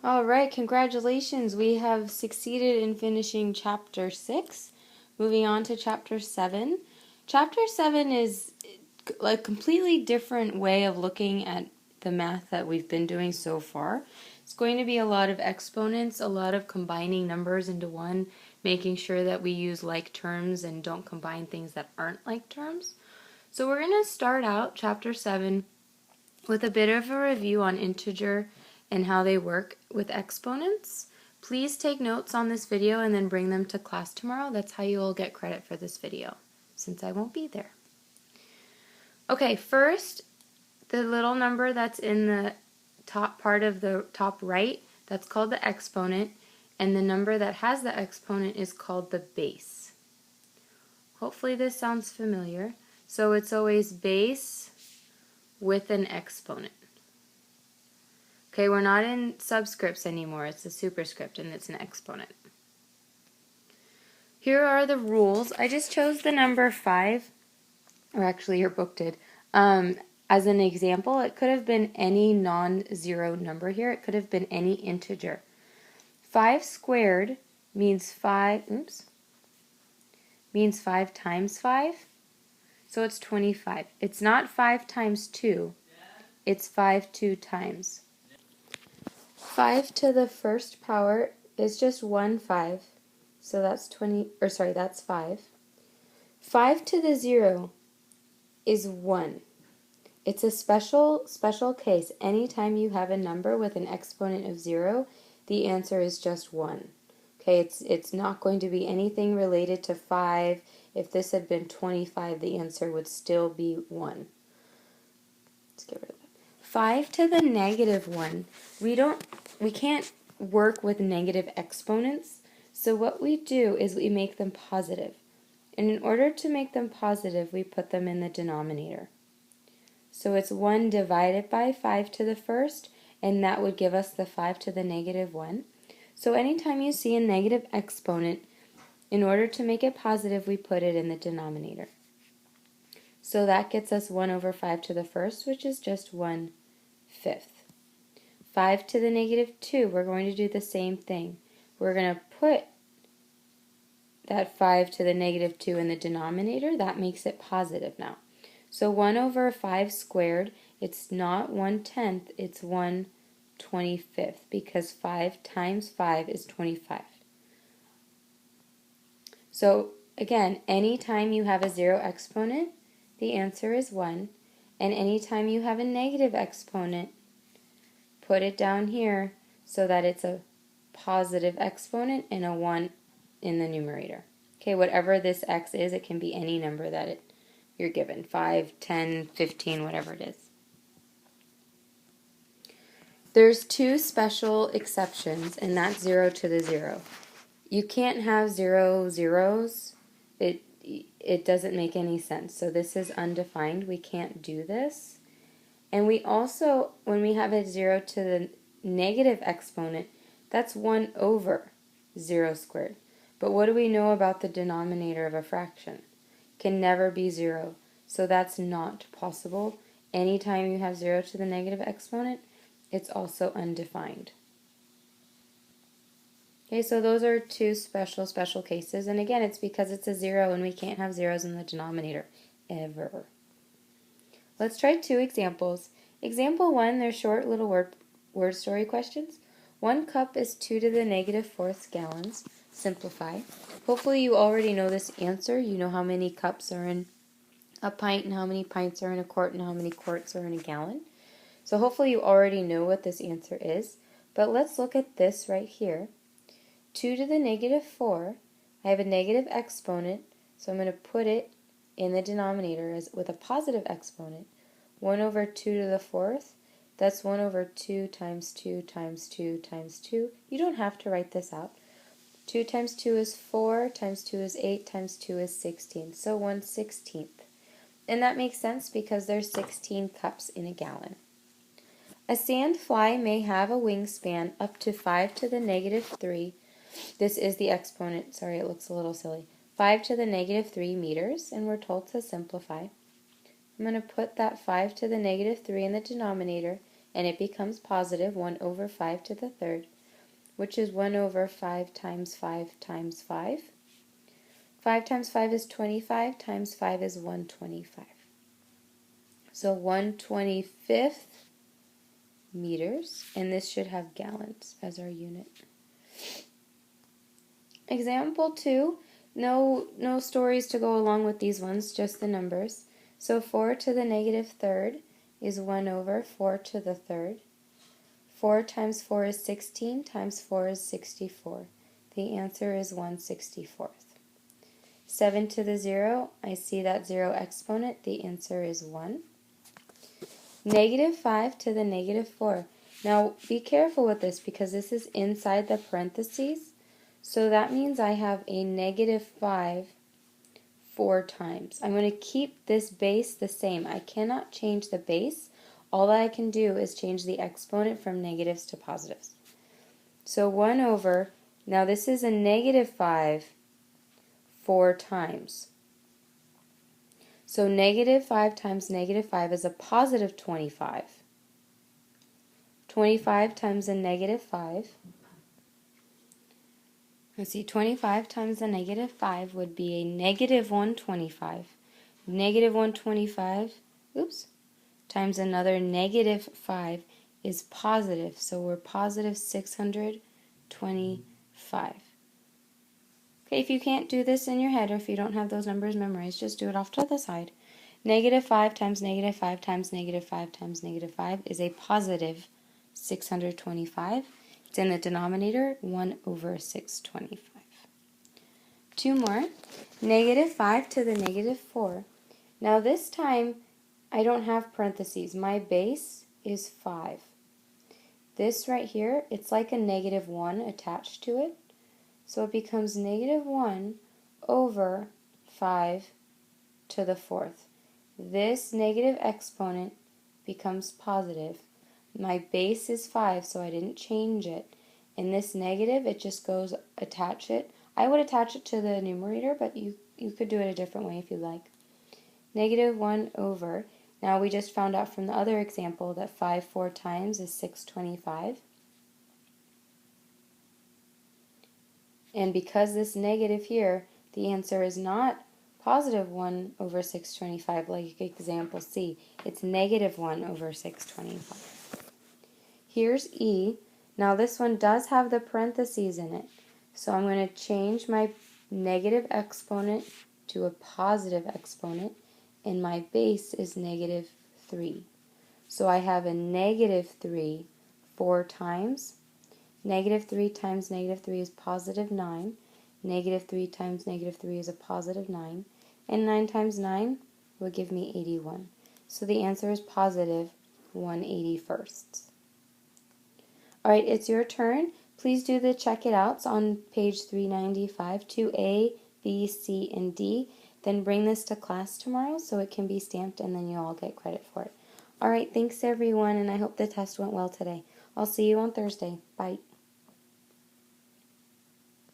All right, congratulations. We have succeeded in finishing chapter 6. Moving on to chapter 7. Chapter 7 is a completely different way of looking at the math that we've been doing so far. It's going to be a lot of exponents, a lot of combining numbers into one, making sure that we use like terms and don't combine things that aren't like terms. So we're going to start out chapter 7 with a bit of a review on integer and how they work with exponents. Please take notes on this video and then bring them to class tomorrow. That's how you'll get credit for this video, since I won't be there. Okay, first, the little number that's in the top part of the top right, that's called the exponent, and the number that has the exponent is called the base. Hopefully this sounds familiar. So it's always base with an exponent. Okay, we're not in subscripts anymore. It's a superscript and it's an exponent. Here are the rules. I just chose the number 5, or actually your book did, as an example. It could have been any non-zero number here. It could have been any integer. 5 squared means 5 times 5. So it's 25. It's not 5 times 2. It's 5 2 times. 5 to the first power is just 1 5. So that's that's 5. 5 to the 0 is 1. It's a special case. Anytime you have a number with an exponent of 0, the answer is just 1. Okay, it's not going to be anything related to 5. If this had been 25, the answer would still be 1. Let's get rid of that. 5 to the negative 1. We can't work with negative exponents, so what we do is we make them positive. And in order to make them positive, we put them in the denominator. So it's 1 divided by 5 to the first, and that would give us the 5 to the negative 1. So anytime you see a negative exponent, in order to make it positive, we put it in the denominator. So that gets us 1 over 5 to the first, which is just 1/5. 5 to the negative 2, we're going to do the same thing. We're going to put that 5 to the negative 2 in the denominator. That makes it positive now. So 1 over 5 squared, it's not 1/10, it's 1/25, because 5 times 5 is 25. So again, anytime you have a 0 exponent, the answer is 1. And anytime you have a negative exponent, put it down here so that it's a positive exponent and a 1 in the numerator. Okay, whatever this x is, it can be any number that you're given, 5, 10, 15, whatever it is. There's 2 special exceptions, and that's 0 to the 0. You can't have 0 zeros. It doesn't make any sense. So this is undefined. We can't do this. And we also, when we have a 0 to the negative exponent, that's 1 over 0 squared. But what do we know about the denominator of a fraction? Can never be 0. So that's not possible. Anytime you have 0 to the negative exponent, it's also undefined. Okay, so those are 2 special cases. And again, it's because it's a 0 and we can't have zeros in the denominator, ever. Let's try 2 examples. Example 1, they're short little word story questions. 1 cup is 2 to the negative 4th gallons. Simplify. Hopefully you already know this answer. You know how many cups are in a pint and how many pints are in a quart and how many quarts are in a gallon. So hopefully you already know what this answer is. But let's look at this right here. 2 to the negative 4. I have a negative exponent, so I'm going to put it in the denominator with a positive exponent. 1 over 2 to the 4th, that's 1 over 2 times 2 times 2 times 2. You don't have to write this out. 2 times 2 is 4, times 2 is 8, times 2 is 16. So 1/16. And that makes sense because there's 16 cups in a gallon. A sandfly may have a wingspan up to 5 to the negative 3. This is the exponent. Sorry, it looks a little silly. 5 to the negative 3 meters, and we're told to simplify. I'm going to put that 5 to the negative 3 in the denominator and it becomes positive 1 over 5 to the third, which is 1 over 5 times 5 times 5. 5 times 5 is 25, times 5 is 125. So 1/25 meters, and this should have gallons as our unit. Example 2, no stories to go along with these ones, just the numbers. So 4 to the negative third is 1 over 4 to the third. 4 times 4 is 16, times 4 is 64. The answer is 1/64. 7 to the 0, I see that 0 exponent, the answer is 1. Negative 5 to the negative 4. Now be careful with this because this is inside the parentheses. So that means I have a negative 5 4 times. I'm going to keep this base the same. I cannot change the base. All that I can do is change the exponent from negatives to positives. So 1 over, now this is a negative 5 4 times. So negative 5 times negative 5 is a positive 25. 25 times a negative 5. Let's see, 25 times the negative 5 would be a negative 125. Negative 125, times another negative 5 is positive. So we're positive 625. Okay, if you can't do this in your head or if you don't have those numbers memorized, just do it off to the side. Negative 5 times negative 5 times negative 5 times negative 5 is a positive 625. It's in the denominator, 1 over 625. 2 more. Negative 5 to the negative 4. Now this time, I don't have parentheses. My base is 5. This right here, it's like a negative 1 attached to it. So it becomes negative 1 over 5 to the 4th. This negative exponent becomes positive. My base is 5, so I didn't change it. And this negative, it just goes attach it. I would attach it to the numerator, but you could do it a different way if you like. Negative 1 over. Now we just found out from the other example that 5 4 times is 625. And because this negative here, the answer is not positive 1 over 625 like example C. It's negative 1 over 625. Here's E. Now this one does have the parentheses in it. So I'm going to change my negative exponent to a positive exponent, and my base is negative 3. So I have a negative 3 4 times. Negative 3 times negative 3 is positive 9. Negative 3 times negative 3 is a positive 9. And 9 times 9 would give me 81. So the answer is positive 1/81. Alright, it's your turn. Please do the check it outs on page 395 to A, B, C, and D. Then bring this to class tomorrow so it can be stamped and then you'll all get credit for it. Alright, thanks everyone, and I hope the test went well today. I'll see you on Thursday. Bye.